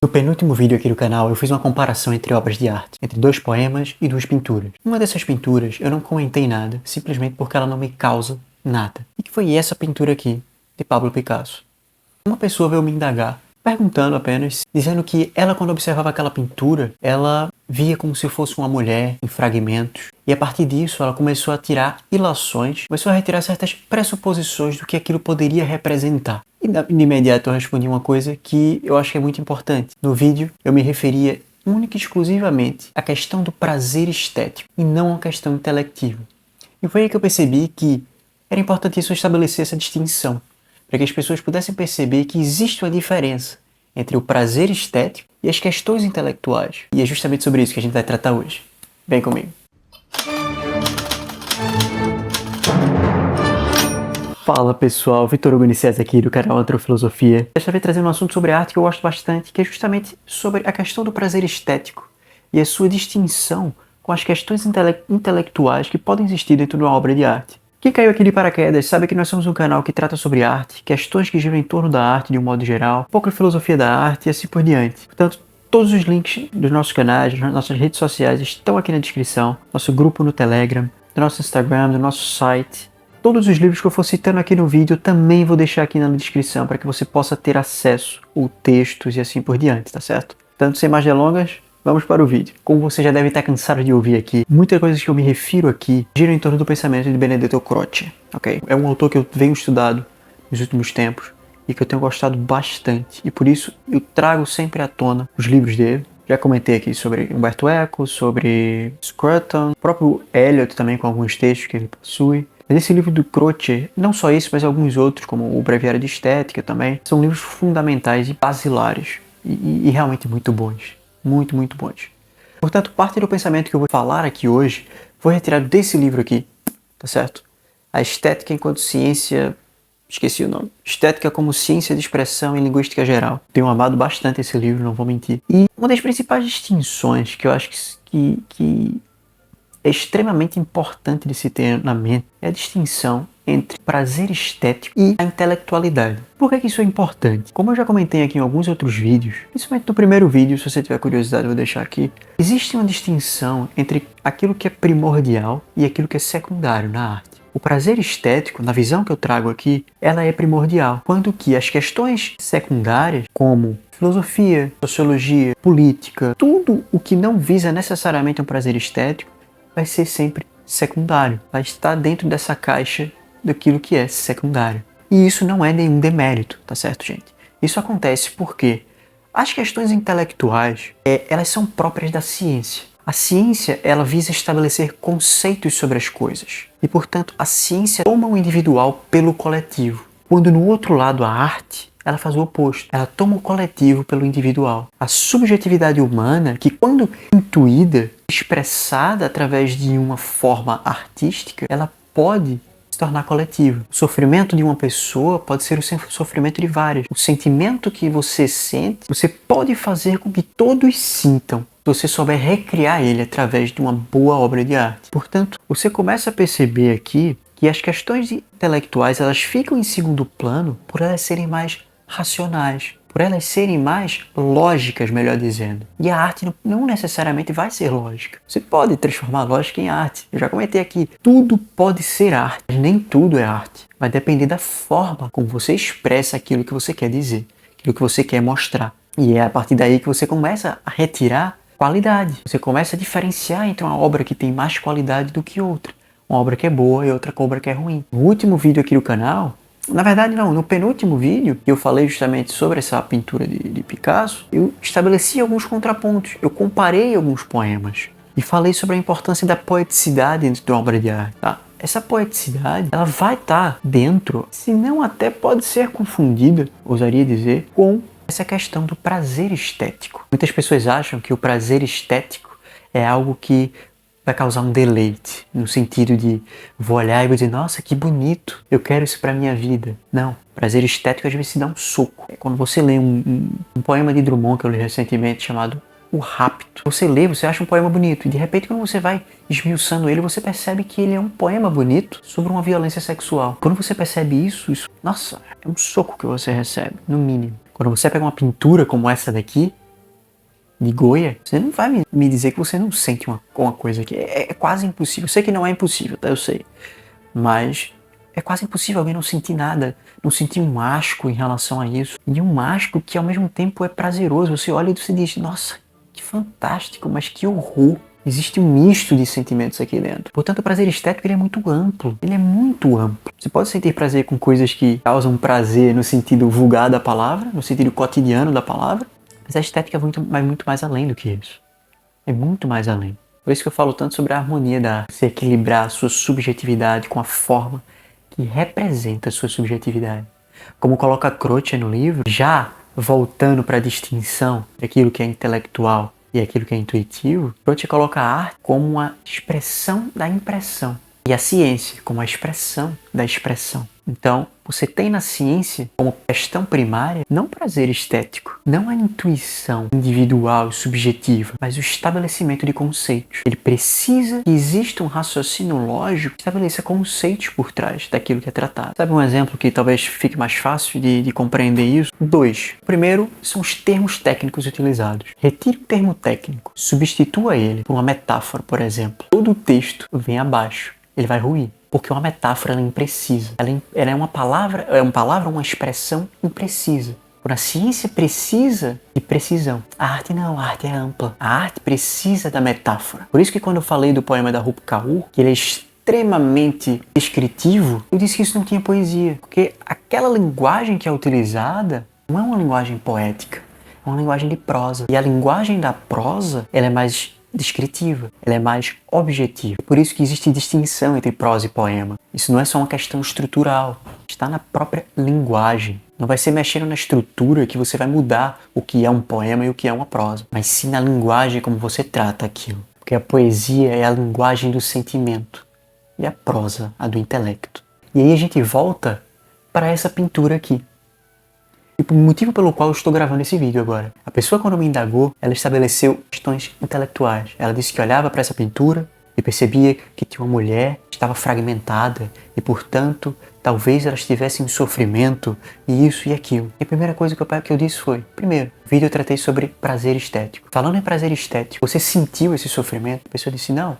No penúltimo vídeo aqui do canal eu fiz uma comparação entre obras de arte, entre 2 poemas e 2 pinturas. Uma dessas pinturas eu não comentei nada, simplesmente porque ela não me causa nada. E que foi essa pintura aqui, de Pablo Picasso. Uma pessoa veio me indagar, perguntando apenas, dizendo que ela, quando observava aquela pintura, ela via como se fosse uma mulher em fragmentos. E a partir disso ela começou a tirar ilações, começou a retirar certas pressuposições do que aquilo poderia representar. E de imediato eu respondi uma coisa que eu acho que é muito importante. No vídeo eu me referia única e exclusivamente à questão do prazer estético e não à questão intelectiva. E foi aí que eu percebi que era importantíssimo estabelecer essa distinção, para que as pessoas pudessem perceber que existe uma diferença entre o prazer estético e as questões intelectuais. E é justamente sobre isso que a gente vai tratar hoje. Vem comigo. Fala pessoal, Vitor Hugo Nicésio aqui do canal Antrofilosofia. Desta vez trazendo um assunto sobre arte que eu gosto bastante, que é justamente sobre a questão do prazer estético e a sua distinção com as questões intelectuais que podem existir dentro de uma obra de arte. Quem caiu aqui de paraquedas sabe que nós somos um canal que trata sobre arte, questões que giram em torno da arte de um modo geral, um pouco de filosofia da arte e assim por diante. Portanto, todos os links dos nossos canais, das nossas redes sociais estão aqui na descrição, nosso grupo no Telegram, do nosso Instagram, do nosso site. Todos os livros que eu for citando aqui no vídeo eu também vou deixar aqui na descrição para que você possa ter acesso, ou textos e assim por diante, tá certo? Portanto, sem mais delongas, vamos para o vídeo. Como você já deve estar cansado de ouvir aqui, muitas coisas que eu me refiro aqui giram em torno do pensamento de Benedetto Croce, ok? É um autor que eu venho estudado nos últimos tempos e que eu tenho gostado bastante. E por isso eu trago sempre à tona os livros dele. Já comentei aqui sobre Umberto Eco, sobre Scruton, o próprio Eliot também com alguns textos que ele possui. Mas esse livro do Croce, não só esse, mas alguns outros, como o Breviário de Estética também, são livros fundamentais e basilares e realmente muito bons. Muito, muito bons. Portanto, parte do pensamento que eu vou falar aqui hoje foi retirado desse livro aqui, tá certo? A Estética enquanto Ciência... Esqueci o nome. Estética como Ciência de Expressão em Linguística Geral. Tenho amado bastante esse livro, não vou mentir. E uma das principais distinções que eu acho que é extremamente importante de se ter na mente é a distinção entre prazer estético e a intelectualidade. Por que isso é importante? Como eu já comentei aqui em alguns outros vídeos, principalmente no primeiro vídeo, se você tiver curiosidade eu vou deixar aqui, existe uma distinção entre aquilo que é primordial e aquilo que é secundário na arte. O prazer estético, na visão que eu trago aqui, ela é primordial, quando que as questões secundárias, como filosofia, sociologia, política, tudo o que não visa necessariamente um prazer estético, vai ser sempre secundário, vai estar dentro dessa caixa daquilo que é secundário. E isso não é nenhum demérito, tá certo, gente? Isso acontece porque as questões intelectuais, elas são próprias da ciência. A ciência, ela visa estabelecer conceitos sobre as coisas. E, portanto, a ciência toma o individual pelo coletivo. Quando, no outro lado, a arte, ela faz o oposto. Ela toma o coletivo pelo individual. A subjetividade humana, que quando intuída, expressada através de uma forma artística, ela pode se tornar coletiva. O sofrimento de uma pessoa pode ser o sofrimento de várias. O sentimento que você sente, você pode fazer com que todos sintam, se você souber recriar ele através de uma boa obra de arte. Portanto, você começa a perceber aqui que as questões intelectuais elas ficam em segundo plano por elas serem mais racionais, por elas serem mais lógicas, melhor dizendo. E a arte não necessariamente vai ser lógica. Você pode transformar a lógica em arte. Eu já comentei aqui, tudo pode ser arte, mas nem tudo é arte. Vai depender da forma como você expressa aquilo que você quer dizer, aquilo que você quer mostrar. E é a partir daí que você começa a retirar qualidade. Você começa a diferenciar entre uma obra que tem mais qualidade do que outra. Uma obra que é boa e outra obra que é ruim. No último vídeo aqui do canal, na verdade não, no penúltimo vídeo, que eu falei justamente sobre essa pintura de Picasso, eu estabeleci alguns contrapontos, eu comparei alguns poemas e falei sobre a importância da poeticidade dentro de uma obra de arte, tá? Essa poeticidade, ela vai estar dentro, se não até pode ser confundida, ousaria dizer, com essa questão do prazer estético. Muitas pessoas acham que o prazer estético é algo que vai causar um deleite, no sentido de vou olhar e vou dizer, nossa, que bonito, eu quero isso pra minha vida. Não, prazer estético às vezes se dá um soco. É quando você lê um poema de Drummond que eu li recentemente chamado O Rapto. Você lê, você acha um poema bonito e de repente quando você vai esmiuçando ele, você percebe que ele é um poema bonito sobre uma violência sexual. Quando você percebe isso, nossa, é um soco que você recebe, no mínimo. Quando você pega uma pintura como essa daqui, de Goya, você não vai me dizer que você não sente uma coisa que é quase impossível. Eu sei que não é impossível, tá? Eu sei. Mas é quase impossível alguém não sentir nada, não sentir um asco em relação a isso. E um asco que ao mesmo tempo é prazeroso. Você olha e você diz, nossa, que fantástico, mas que horror. Existe um misto de sentimentos aqui dentro. Portanto, o prazer estético ele é muito amplo. Ele é muito amplo. Você pode sentir prazer com coisas que causam prazer no sentido vulgar da palavra, no sentido cotidiano da palavra, mas a estética vai muito mais além do que isso. É muito mais além. Por isso que eu falo tanto sobre a harmonia da arte. Você equilibrar a sua subjetividade com a forma que representa a sua subjetividade. Como coloca Croce no livro, já voltando para a distinção daquilo que é intelectual e aquilo que é intuitivo, Croce coloca a arte como uma expressão da impressão e a ciência como a expressão da expressão. Então, você tem na ciência como questão primária não o prazer estético, não a intuição individual e subjetiva, mas o estabelecimento de conceitos. Ele precisa que exista um raciocínio lógico que estabeleça conceitos por trás daquilo que é tratado. Sabe um exemplo que talvez fique mais fácil de compreender isso? 2. O primeiro são os termos técnicos utilizados. Retire o termo técnico, substitua ele por uma metáfora, por exemplo. Todo o texto vem abaixo, ele vai ruir. Porque uma metáfora ela é imprecisa. Ela é uma palavra, uma expressão imprecisa. Quando a ciência precisa de precisão. A arte não, a arte é ampla. A arte precisa da metáfora. Por isso que quando eu falei do poema da Rupi Kaur, que ele é extremamente descritivo, eu disse que isso não tinha poesia. Porque aquela linguagem que é utilizada não é uma linguagem poética. É uma linguagem de prosa. E a linguagem da prosa, ela é mais descritiva, ela é mais objetiva. Por isso que existe distinção entre prosa e poema. Isso não é só uma questão estrutural, está na própria linguagem. Não vai ser mexendo na estrutura que você vai mudar o que é um poema e o que é uma prosa, mas sim na linguagem como você trata aquilo. Porque a poesia é a linguagem do sentimento e a prosa a do intelecto. E aí a gente volta para essa pintura aqui. E o motivo pelo qual eu estou gravando esse vídeo agora. A pessoa, quando me indagou, ela estabeleceu questões intelectuais. Ela disse que olhava para essa pintura e percebia que tinha uma mulher que estava fragmentada e, portanto, talvez ela estivesse em sofrimento e isso e aquilo. E a primeira coisa que eu disse foi, primeiro, no vídeo eu tratei sobre prazer estético. Falando em prazer estético, você sentiu esse sofrimento? A pessoa disse, não.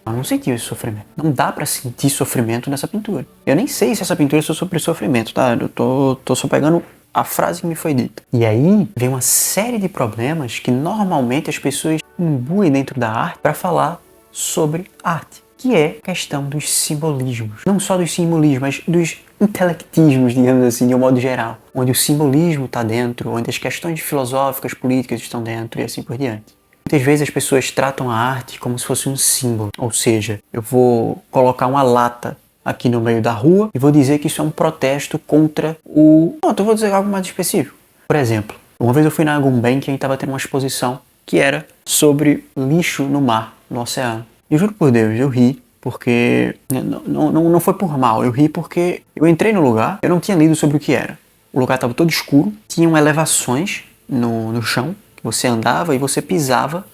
Eu não senti esse sofrimento. Não dá pra sentir sofrimento nessa pintura. Eu nem sei se essa pintura é sobre sofrimento, tá? Eu tô só pegando a frase que me foi dita. E aí vem uma série de problemas que normalmente as pessoas imbuem dentro da arte para falar sobre arte, que é a questão dos simbolismos. Não só dos simbolismos, mas dos intelectismos, digamos assim, de um modo geral. Onde o simbolismo está dentro, onde as questões filosóficas, políticas estão dentro e assim por diante. Muitas vezes as pessoas tratam a arte como se fosse um símbolo, ou seja, eu vou colocar uma lata aqui no meio da rua e vou dizer que isso é um protesto contra o... Não, eu vou dizer algo mais específico. Por exemplo, uma vez eu fui na Gumbenki e a gente estava tendo uma exposição que era sobre lixo no mar, no oceano. E juro por Deus, eu ri porque... Não foi por mal, eu ri porque eu entrei no lugar, eu não tinha lido sobre o que era. O lugar estava todo escuro, tinham elevações no chão, você andava e você pisava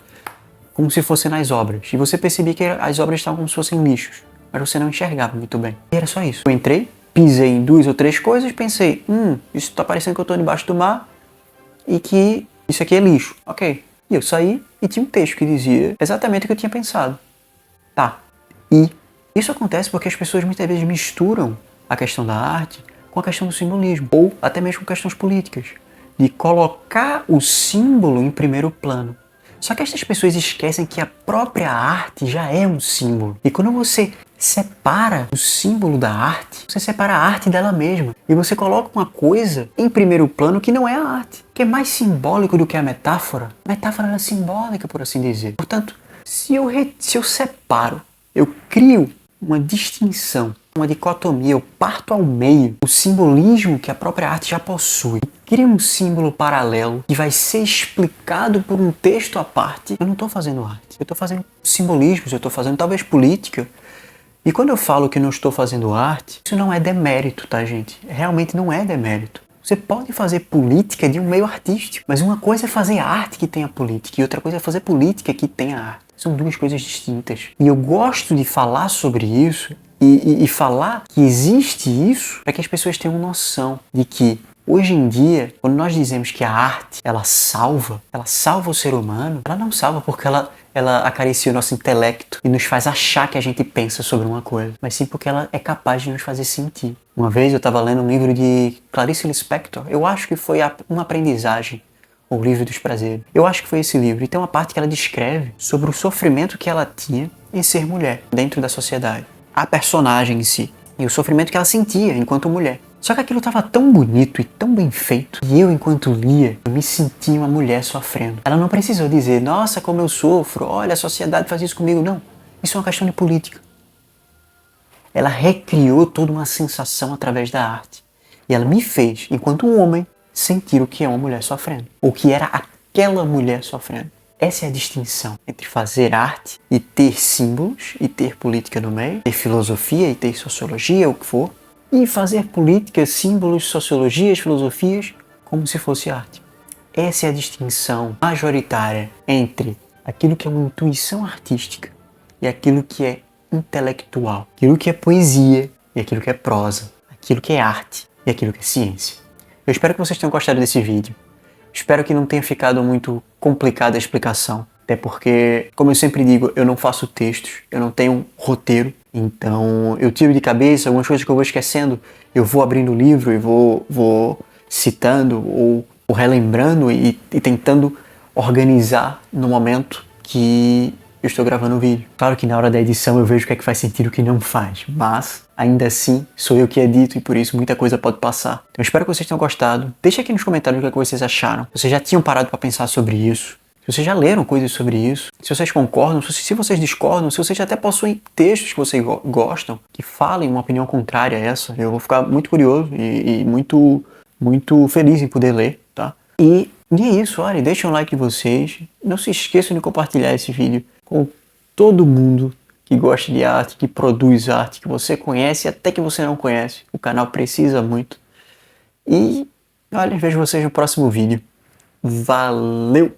como se fosse nas obras. E você percebia que as obras estavam como se fossem lixos. Mas você não enxergava muito bem. E era só isso. Eu entrei, pisei em 2 ou 3 coisas, pensei, isso tá parecendo que eu tô debaixo do mar e que isso aqui é lixo. Ok. E eu saí e tinha um texto que dizia exatamente o que eu tinha pensado. Tá. E isso acontece porque as pessoas muitas vezes misturam a questão da arte com a questão do simbolismo. Ou até mesmo com questões políticas. De colocar o símbolo em primeiro plano. Só que essas pessoas esquecem que a própria arte já é um símbolo. E quando você separa o símbolo da arte, você separa a arte dela mesma. E você coloca uma coisa em primeiro plano que não é a arte. Que é mais simbólico do que a metáfora. A metáfora é simbólica, por assim dizer. Portanto, se eu separo, eu crio uma distinção, uma dicotomia, eu parto ao meio o simbolismo que a própria arte já possui. Cria um símbolo paralelo que vai ser explicado por um texto à parte. Eu não estou fazendo arte, eu estou fazendo simbolismos, eu estou fazendo talvez política. E quando eu falo que não estou fazendo arte, isso não é demérito, tá, gente? Realmente não é demérito. Você pode fazer política de um meio artístico, mas uma coisa é fazer arte que tenha política e outra coisa é fazer política que tenha arte. São 2 coisas distintas. E eu gosto de falar sobre isso e falar que existe isso para que as pessoas tenham noção de que Hoje em dia, quando nós dizemos que a arte, ela salva o ser humano, ela não salva porque ela acaricia o nosso intelecto e nos faz achar que a gente pensa sobre uma coisa, mas sim porque ela é capaz de nos fazer sentir. Uma vez eu estava lendo um livro de Clarice Lispector, eu acho que foi uma aprendizagem, o livro dos prazeres. Eu acho que foi esse livro, e tem uma parte que ela descreve sobre o sofrimento que ela tinha em ser mulher dentro da sociedade. A personagem em si, e o sofrimento que ela sentia enquanto mulher. Só que aquilo estava tão bonito e tão bem feito, e eu, enquanto lia, eu me sentia uma mulher sofrendo. Ela não precisou dizer, nossa, como eu sofro, olha, a sociedade faz isso comigo. Não, isso é uma questão de política. Ela recriou toda uma sensação através da arte. E ela me fez, enquanto um homem, sentir o que é uma mulher sofrendo. O que era aquela mulher sofrendo. Essa é a distinção entre fazer arte e ter símbolos e ter política no meio, ter filosofia e ter sociologia, o que for, e fazer política, símbolos, sociologias, filosofias, como se fosse arte. Essa é a distinção majoritária entre aquilo que é uma intuição artística e aquilo que é intelectual, aquilo que é poesia e aquilo que é prosa, aquilo que é arte e aquilo que é ciência. Eu espero que vocês tenham gostado desse vídeo. Espero que não tenha ficado muito complicada a explicação, até porque, como eu sempre digo, eu não faço textos, eu não tenho um roteiro, então eu tiro de cabeça algumas coisas que eu vou esquecendo, eu vou abrindo o livro e vou citando ou relembrando e tentando organizar no momento que eu estou gravando o vídeo. Claro que na hora da edição eu vejo o que é que faz sentido e o que não faz, mas ainda assim sou eu que edito e por isso muita coisa pode passar. Então eu espero que vocês tenham gostado. Deixa aqui nos comentários o que é que vocês acharam. Vocês já tinham parado para pensar sobre isso? Se vocês já leram coisas sobre isso? Se vocês concordam? Se vocês discordam? Se vocês até possuem textos que vocês gostam, que falem uma opinião contrária a essa, eu vou ficar muito curioso e muito feliz em poder ler, tá? E é isso, olha, deixem um like de vocês. Não se esqueçam de compartilhar esse vídeo com todo mundo que gosta de arte, que produz arte, que você conhece e até que você não conhece. O canal precisa muito. E, olha, vejo vocês no próximo vídeo. Valeu!